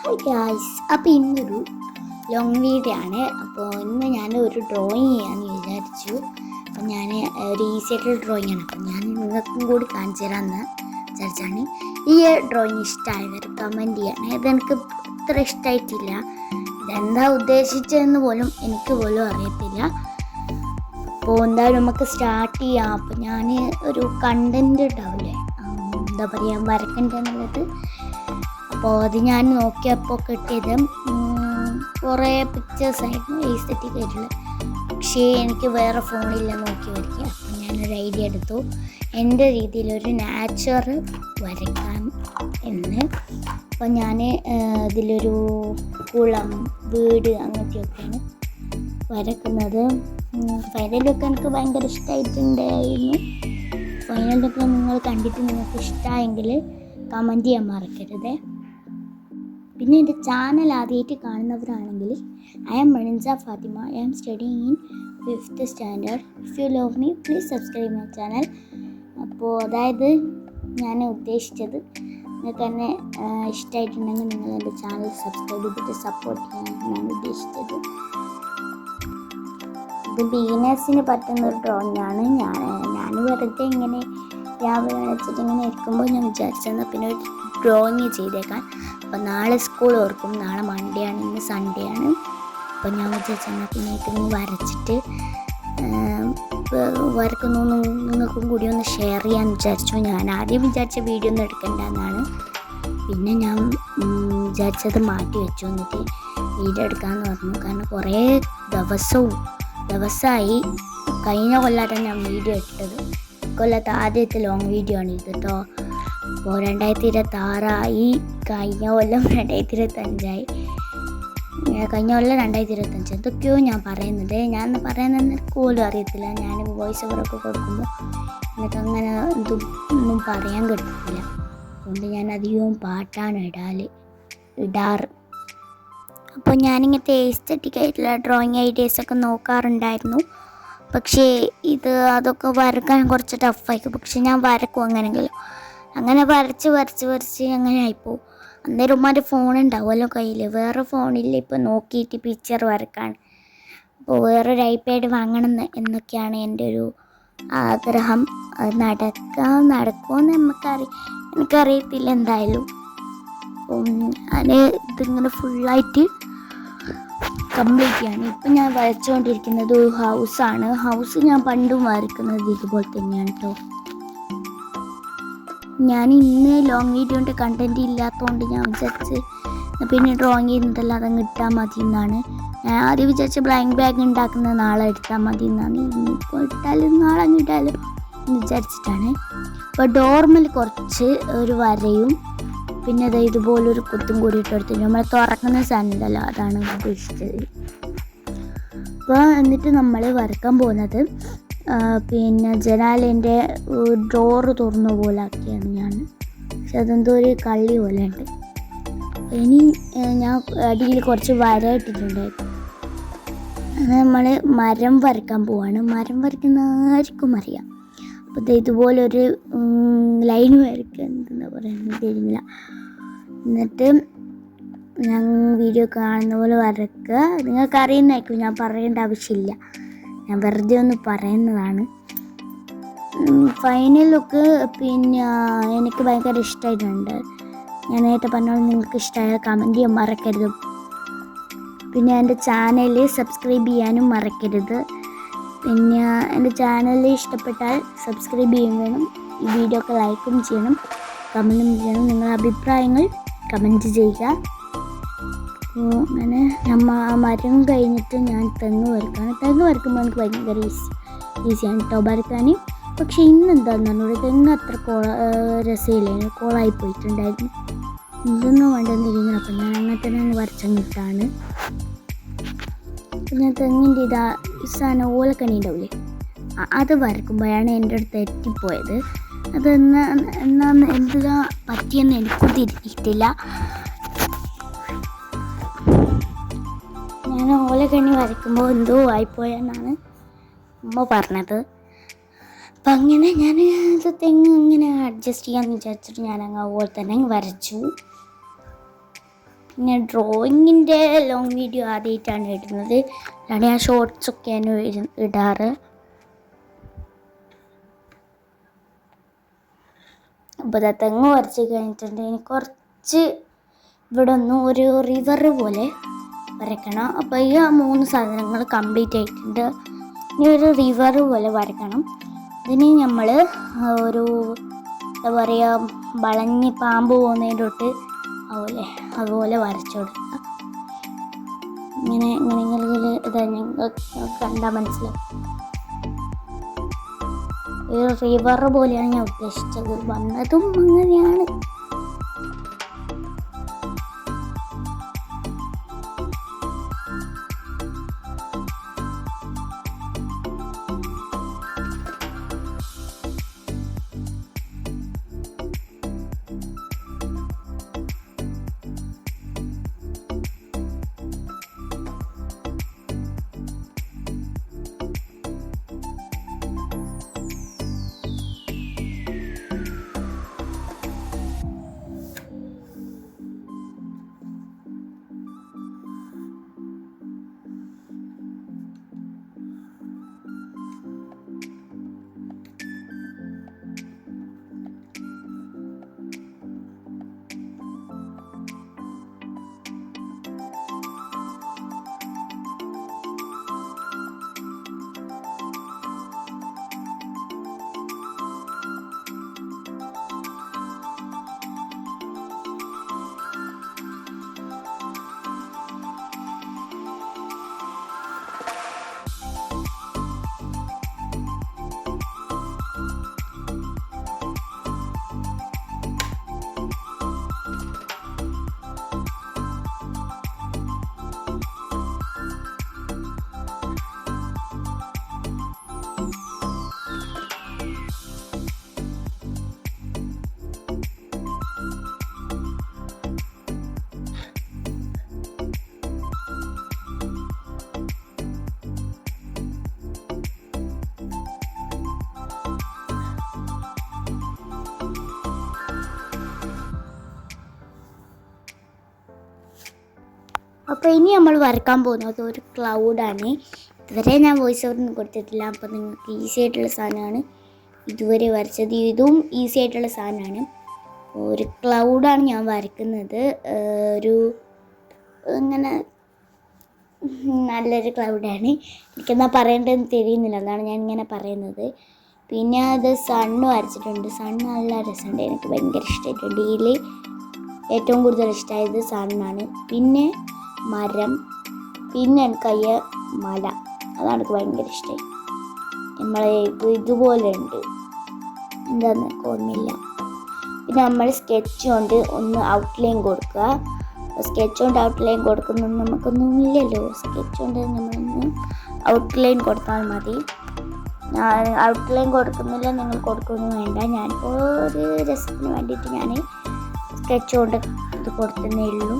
Hi guys, അപ്പോൾ ഇന്നൊരു long video ആണ്. അപ്പോൾ ഇന്ന് ഞാൻ ഒരു ഡ്രോയിങ് ചെയ്യാമെന്ന് വിചാരിച്ചു. അപ്പം ഞാൻ ഒരു ഈസി ആയിട്ടുള്ള ഡ്രോയിങ് ആണ്. അപ്പം ഞാൻ നിങ്ങൾക്കും കൂടി കാണിച്ചു തരാമെന്ന് വിചാരിച്ചാണ്. ഈ ഡ്രോയിങ് ഇഷ്ടമായവർ കമൻറ്റ് ചെയ്യണം. ഇതെനിക്ക് ഇത്ര ഇഷ്ടമായിട്ടില്ല, ഇതെന്താ ഉദ്ദേശിച്ചതെന്ന് പോലും എനിക്ക് പോലും അറിയത്തില്ല. അപ്പോൾ എന്തായാലും നമുക്ക് സ്റ്റാർട്ട് ചെയ്യാം. അപ്പോൾ ഞാൻ ഒരു കണ്ടൻറ്റ് ഉണ്ടാവില്ലേ, എന്താ പറയുക, വരക്കണ്ടെന്നുള്ളത്. അപ്പോൾ അത് ഞാൻ നോക്കിയപ്പോൾ കിട്ടിയത് കുറേ പിക്ചേഴ്സായിരുന്നു എസ്തെറ്റിക് ആയിട്ടുള്ളത്. പക്ഷേ എനിക്ക് വേറെ ഫോണില്ല നോക്കി വരയ്ക്കുക. അപ്പോൾ ഞാനൊരു ഐഡിയ എടുത്തു, എൻ്റെ രീതിയിലൊരു നാച്ചർ വരയ്ക്കാൻ എന്ന്. അപ്പോൾ ഞാൻ ഇതിലൊരു കുളം, വീട് അങ്ങനത്തെയൊക്കെയാണ് വരക്കുന്നത്. ഫൈനൽ ലുക്ക് എനിക്ക് ഭയങ്കര ഇഷ്ടമായിട്ടുണ്ടായിരുന്നു. ഫൈനൽ ലുക്ക് നിങ്ങൾ കണ്ടിട്ട് നിങ്ങൾക്ക് ഇഷ്ടമായെങ്കിൽ കമൻറ്റ് ചെയ്യാൻ മറക്കരുത്. പിന്നെ എൻ്റെ ചാനൽ ആദ്യമായിട്ട് കാണുന്നവരാണെങ്കിൽ ഐ ആം മണിൻസ Fathima. I am studying in 5th standard. If you love me please subscribe my channel. അപ്പോൾ അതായത് ഞാൻ ഉദ്ദേശിച്ചത്, നിങ്ങൾക്ക് എന്നെ ഇഷ്ടമായിട്ടുണ്ടെങ്കിൽ നിങ്ങൾ എൻ്റെ ചാനൽ സബ്സ്ക്രൈബ് ചെയ്തിട്ട് സപ്പോർട്ട് ചെയ്യാനാണ് ഉദ്ദേശിച്ചത്. ഇത് ബിഗിനേഴ്സിന് പറ്റുന്നൊരു ഡ്രോയിങ്ങാണ്. ഞാൻ വെറുതെ ഇങ്ങനെ രാവിലെ വെച്ചിട്ട് ഇങ്ങനെ ഇരിക്കുമ്പോൾ ഞാൻ വിചാരിച്ചെന്നാൽ പിന്നെ ഒരു ഡ്രോയിങ് ചെയ്തേക്കാൻ. അപ്പോൾ നാളെ സ്കൂൾ ഓർക്കും, നാളെ മൺഡേ ആണ്, ഇന്ന് സൺഡേ ആണ്. അപ്പോൾ ഞാൻ വിചാരിച്ചെന്നാൽ പിന്നെ ഇതൊന്ന് വരച്ചിട്ട് വരക്കുന്നു നിങ്ങൾക്കും കൂടി ഒന്ന് ഷെയർ ചെയ്യാമെന്ന് വിചാരിച്ചു. ഞാൻ ആദ്യം വിചാരിച്ച വീഡിയോ ഒന്നും എടുക്കണ്ടെന്നാണ്. പിന്നെ ഞാൻ വിചാരിച്ചത് മാറ്റി വെച്ചു, എന്നിട്ട് വീഡിയോ എടുക്കാമെന്ന് പറഞ്ഞു. കാരണം കുറേ ദിവസമായി കഴിഞ്ഞ കൊല്ലത്താണ് ഞാൻ വീഡിയോ ഇട്ടത്. കൊല്ലത്ത് ആദ്യത്തെ ലോങ് വീഡിയോ ആണ് ഇത് കേട്ടോ. അപ്പോൾ 2026 കഴിഞ്ഞ കൊല്ലം 2025 കഴിഞ്ഞ കൊല്ലം 2025 എന്തൊക്കെയോ ഞാൻ പറയുന്നത് എനിക്ക് പോലും അറിയത്തില്ല. ഞാൻ വോയിസ് ഓവറൊക്കെ കൊടുക്കുമ്പോൾ എനിക്ക് അങ്ങനെ ഒന്നും പറയാൻ കിട്ടത്തില്ല. അതുകൊണ്ട് ഞാൻ അധികവും പാട്ടാണ് ഇടാറ്. അപ്പോൾ ഞാനിങ്ങനത്തെ എസ്തെറ്റിക് ആയിട്ടുള്ള ഡ്രോയിങ് ഐഡിയാസൊക്കെ നോക്കാറുണ്ടായിരുന്നു. പക്ഷേ അതൊക്കെ വരക്കാൻ കുറച്ച് ടഫായിരിക്കും. പക്ഷെ ഞാൻ വരക്കും അങ്ങനെയെങ്കിലും. അങ്ങനെ വരച്ച് അങ്ങനെ ആയിപ്പോവും. അന്നേരം ഉമ്മാൻ്റെ ഫോൺ ഉണ്ടാവുമല്ലോ കയ്യിൽ, വേറെ ഫോണിൽ ഇപ്പോൾ നോക്കിയിട്ട് പിക്ചർ വരക്കാൻ. അപ്പോൾ വേറൊരു ഐപാഡ് വാങ്ങണം എന്നൊക്കെയാണ് എൻ്റെ ഒരു ആഗ്രഹം. അത് നടക്കുമെന്ന് എനിക്കറിയത്തില്ല എന്തായാലും. ഞാൻ ഇതിങ്ങനെ ഫുള്ളായിട്ട് കംപ്ലീറ്റ് ചെയ്യാണ്. ഇപ്പം ഞാൻ വരച്ചുകൊണ്ടിരിക്കുന്നത് ഒരു ഹൗസാണ്. ഹൗസ് ഞാൻ പണ്ടും വരക്കുന്നത് ഇതുപോലെ തന്നെയാണ് കേട്ടോ. ഞാൻ ഇന്ന് ലോങ് വീഡിയോൻ്റെ കണ്ടൻറ്റ് ഇല്ലാത്തതുകൊണ്ട് ഞാൻ വിചാരിച്ച് പിന്നെ ഡ്രോയിങ് ചെയ്യുന്നതല്ല അതങ്ങ് ഇട്ടാൽ മതി എന്നാണ്. ഞാൻ ആദ്യം വിചാരിച്ച ബ്ലാങ്ക് ബാഗ് ഉണ്ടാക്കുന്ന നാളെ എടുത്താൽ മതി എന്നാണ്. ഇന്നിപ്പോൾ ഇട്ടാലും നാളെ അങ്ങ് ഇട്ടാലും എന്ന് വിചാരിച്ചിട്ടാണ്. അപ്പോൾ ഡോർമൽ കുറച്ച് ഒരു വരയും പിന്നെ അത് ഇതുപോലൊരു കുത്തും കൂടി ഇട്ടെടുത്ത് നമ്മൾ തുറക്കുന്ന സാധനമല്ലോ, അതാണ് ഉദ്ദേശിച്ചത്. അപ്പോൾ എന്നിട്ട് നമ്മൾ വരക്കാൻ പോകുന്നത് പിന്നെ ജനാലിൻ്റെ ഡോറ് തുറന്ന പോലെ ആക്കിയാണ് ഞാൻ. പക്ഷെ അതെന്തോ ഒരു കള്ളി പോലെ ഉണ്ട്. ഇനി ഞാൻ അടിയിൽ കുറച്ച് വര ഇട്ടിട്ടുണ്ടായിരുന്നു. അത് നമ്മൾ മരം വരക്കാൻ പോവാണ്. മരം വരയ്ക്കുന്ന ആർക്കും അറിയാം. അപ്പോൾ ഇതുപോലൊരു ലൈൻ വരയ്ക്കുക, എന്താ പറയുന്നത് തരുന്നില്ല. എന്നിട്ട് ഞാൻ വീഡിയോ കാണുന്ന പോലെ വരയ്ക്കുക. നിങ്ങൾക്ക് അറിയുന്നതായിരിക്കും, ഞാൻ പറയേണ്ട ആവശ്യമില്ല, ഞാൻ വെറുതെ ഒന്ന് പറയുന്നതാണ്. ഫൈനൽ ലുക്ക് പിന്നെ എനിക്ക് ഭയങ്കര ഇഷ്ടമായിട്ടുണ്ട്. ഞാൻ നേരത്തെ പറഞ്ഞാൽ നിങ്ങൾക്ക് ഇഷ്ടമായ കമൻറ്റ് ചെയ്യാൻ മറക്കരുത്. പിന്നെ എൻ്റെ ചാനൽ സബ്സ്ക്രൈബ് ചെയ്യാനും മറക്കരുത്. പിന്നെ എൻ്റെ ചാനൽ ഇഷ്ടപ്പെട്ടാൽ സബ്സ്ക്രൈബ് ചെയ്യും വേണം. ഈ വീഡിയോ ഒക്കെ ലൈക്കും ചെയ്യണം, കമൻറ്റും ചെയ്യണം. നിങ്ങളുടെ അഭിപ്രായങ്ങൾ കമൻറ്റ് ചെയ്യുക. അങ്ങനെ മരം കഴിഞ്ഞിട്ട് ഞാൻ തെങ്ങ് വരയ്ക്കാണ്. തെങ്ങ് വരയ്ക്കുമ്പോൾ എനിക്ക് ഭയങ്കര ഈസിയാണ് കേട്ടോ വരയ്ക്കാൻ. പക്ഷേ ഇന്നെന്താണെന്ന് പറഞ്ഞാൽ തെങ്ങ് അത്ര രസമില്ലായിരുന്നു, കോളായി പോയിട്ടുണ്ടായിരുന്നു. ഇതൊന്നും വേണ്ടെന്നിരിക്കുന്നു. അപ്പം ഞാൻ അങ്ങനെ തന്നെ വരച്ചങ്ങിട്ടാണ്. പിന്നെ തെങ്ങിൻ്റെ ഈ സാധനം ഓലക്കണി ഉണ്ടാവില്ലേ, അത് വരയ്ക്കുമ്പോഴാണ് എൻ്റെ അടുത്ത് എത്തിപ്പോയത്. എന്തിനാ പറ്റിയെന്ന് എനിക്കും തിരിഞ്ഞിട്ടില്ല. ഞാൻ ഓലക്കണി വരയ്ക്കുമ്പോൾ എന്തോ ആയിപ്പോയെന്നാണ് ഉമ്മ പറഞ്ഞത്. അപ്പം അങ്ങനെ ഞാൻ തെങ്ങ് ഇങ്ങനെ അഡ്ജസ്റ്റ് ചെയ്യാമെന്ന് വിചാരിച്ചിട്ട് ഞാൻ അങ്ങ് അതുപോലെ തന്നെ വരച്ചു. പിന്നെ ഡ്രോയിങ്ങിൻ്റെ ലോങ് വീഡിയോ ആദ്യമായിട്ടാണ് ഇടുന്നത്. അല്ലാണ്ട് ഞാൻ ഷോർട്സൊക്കെയാണ് ഇടാറ്. അപ്പോൾ തെങ്ങ് വരച്ച് കഴിഞ്ഞിട്ടുണ്ട്. ഇനി കുറച്ച് ഇവിടെ ഒന്നും ഒരു റിവർ പോലെ വരയ്ക്കണം. അപ്പോൾ ഈ 3 സാധനങ്ങൾ കംപ്ലീറ്റ് ആയിട്ടുണ്ട്. ഇനി ഒരു റിവർ പോലെ വരയ്ക്കണം. ഇതിന് നമ്മൾ ഒരു എന്താ പറയുക, വളഞ്ഞ് പാമ്പ് പോകുന്നതിൻ്റെ തൊട്ട് അതുപോലെ വരച്ചു കൊടുക്കുക. ഇങ്ങനെ ഇതാ നിങ്ങൾക്ക് കണ്ടാൽ മനസ്സിലാവും. ഒരു റിവർ പോലെയാണ് ഞാൻ ഉദ്ദേശിച്ചത്. വന്നതും അങ്ങനെയാണ്. അപ്പോൾ ഇനി നമ്മൾ വരക്കാൻ പോകുന്നത് ഒരു ക്ലൗഡാണ്. ഇതുവരെ ഞാൻ വോയിസ് ഓവറൊന്നും കൊടുത്തിട്ടില്ല. അപ്പോൾ നിങ്ങൾക്ക് ഈസി ആയിട്ടുള്ള സാധനമാണ് ഇതുവരെ വരച്ചത്. ഇതും ഈസി ആയിട്ടുള്ള സാധനമാണ്. ഒരു ക്ലൗഡാണ് ഞാൻ വരയ്ക്കുന്നത്. ഒരു ഇങ്ങനെ നല്ലൊരു ക്ലൗഡാണ്. എനിക്കെന്താ പറയേണ്ടതെന്ന് തിരിയുന്നില്ല, അതാണ് ഞാൻ ഇങ്ങനെ പറയുന്നത്. പിന്നെ അത് സണ്ണ് വരച്ചിട്ടുണ്ട്. സണ്ണ് നല്ല രസമുണ്ട്, എനിക്ക് ഭയങ്കര ഇഷ്ടമായിട്ടുണ്ട്. ഇതിൽ ഏറ്റവും കൂടുതൽ ഇഷ്ടമായത് സണ്ണാണ്. പിന്നെ മരം, പിന്നെ എനിക്കയ്യ മല, അതാണ് എനിക്ക് ഭയങ്കര ഇഷ്ടമായി. നമ്മളെ ഇതുപോലെ ഉണ്ട്, എന്താണെന്ന് ഓർമ്മയില്ല. പിന്നെ നമ്മൾ സ്കെച്ച് കൊണ്ട് ഒന്ന് ഔട്ട്ലൈൻ കൊടുക്കുക. സ്കെച്ച് കൊണ്ട് ഔട്ട്ലൈൻ കൊടുക്കുന്നത് നമുക്കൊന്നും ഇല്ലല്ലോ. സ്കെച്ച് കൊണ്ട് നമ്മളൊന്ന് ഔട്ട്ലൈൻ കൊടുത്താൽ മതി. ഞാൻ ഔട്ട്ലൈൻ കൊടുക്കുന്നില്ല, നിങ്ങൾ കൊടുക്കൊന്നും വേണ്ട. ഞാനിപ്പോൾ ഒരു രസത്തിന് വേണ്ടിയിട്ട് ഞാൻ സ്കെച്ച് കൊണ്ട് ഇത് കൊടുത്തതേ ഉള്ളൂ.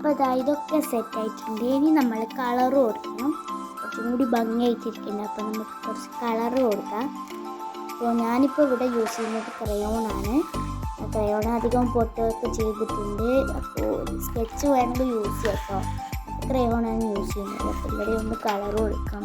അപ്പോൾ അതാ ഇതൊക്കെ സെറ്റായിട്ടുണ്ട്. ഇനി നമ്മൾ കളറ് കൊടുക്കണം. കുറച്ചും കൂടി ഭംഗിയായിട്ടിരിക്കുന്നത്. അപ്പോൾ നമുക്ക് കുറച്ച് കളറ് കൊടുക്കാം. അപ്പോൾ ഞാനിപ്പോൾ ഇവിടെ യൂസ് ചെയ്യുന്നത് ക്രയോണാണ്. ക്രയോൺ അധികം പൊട്ടൊക്കെ ചെയ്തിട്ടുണ്ട്. അപ്പോൾ സ്കെച്ച് വേണമെങ്കിൽ യൂസ് ചെയ്യാം കേട്ടോ. അപ്പോൾ ക്രയോണാണ് യൂസ് ചെയ്യുന്നത്. അപ്പോൾ ഇവിടെ ഒന്ന് കളറ് കൊടുക്കാം.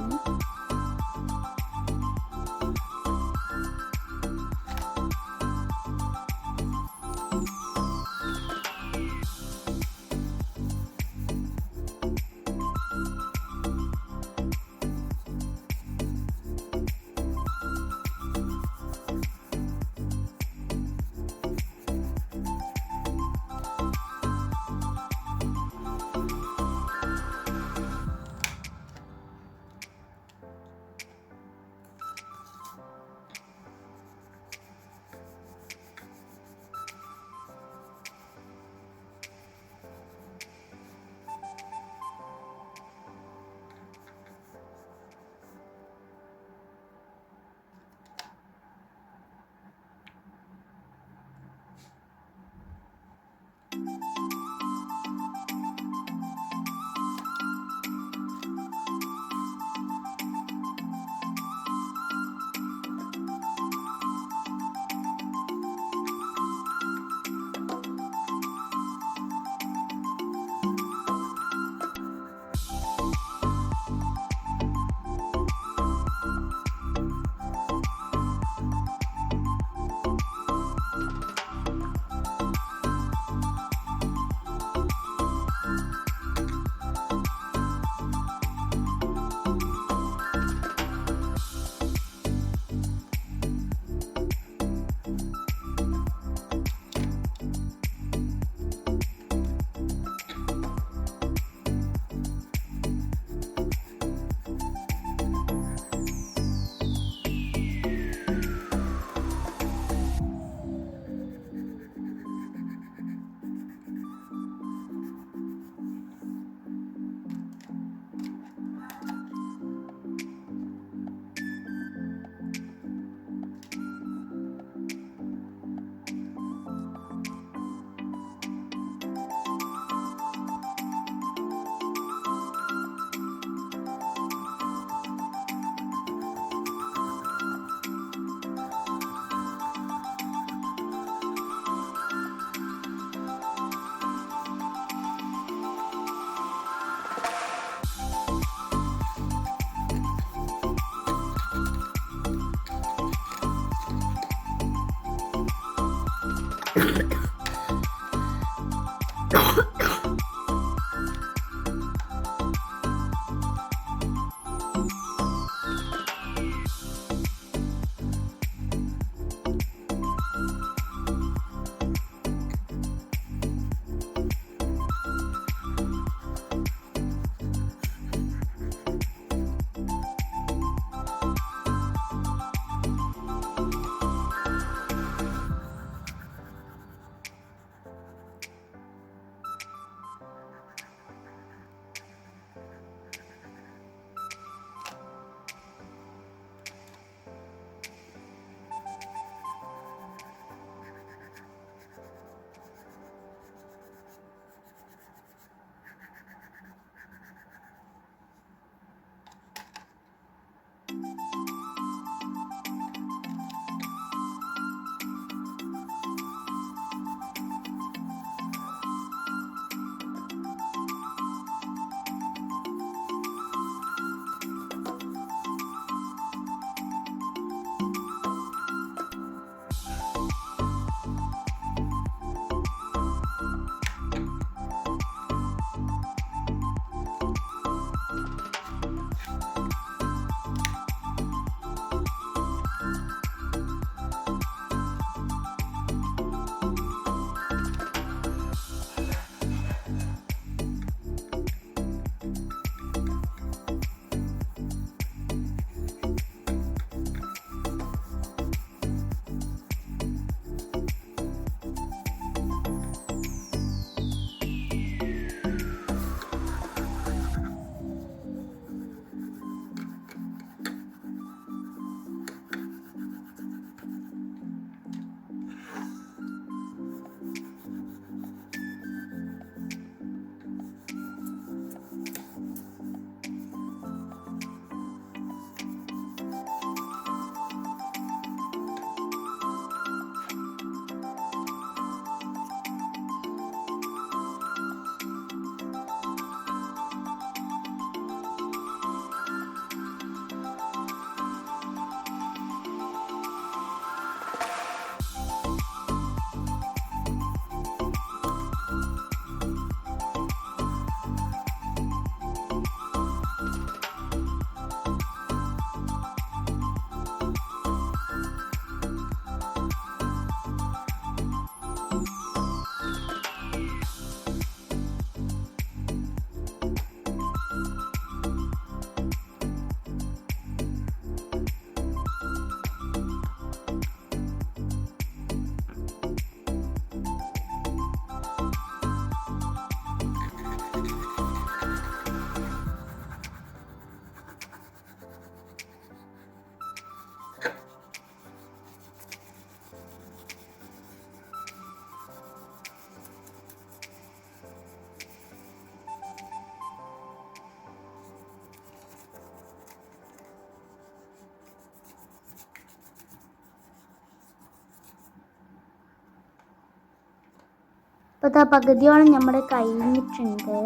അപ്പോൾ പകുതിയോളം നമ്മുടെ കഴിഞ്ഞിട്ടുണ്ട്.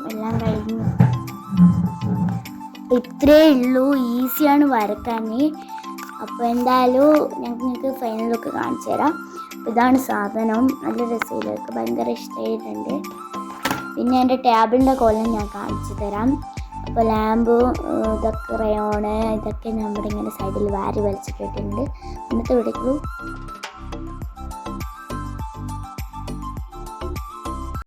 എല്ലാം കഴിഞ്ഞു. ഇത്രേ ഉള്ളൂ, ഈസിയാണ് വരക്കാൻ. അപ്പോൾ എന്തായാലും ഞങ്ങൾക്ക് ഫൈനൽ ലുക്ക് കാണിച്ചു തരാം. ഇതാണ് സാധനം. നല്ല രസമില്ല, ഭയങ്കര ഇഷ്ടമായിട്ടുണ്ട്. പിന്നെ എൻ്റെ ടേബിളിൻ്റെ കോലം ഞാൻ കാണിച്ചു തരാം. അപ്പോൾ ലാമ്പ്, ഇതൊക്കെ റയോണ്, ഇതൊക്കെ നമ്മുടെ ഇങ്ങനെ സൈഡിൽ വാരി വലിച്ചിട്ടിട്ടുണ്ട്. ഇന്നത്തെ വീഡിയോ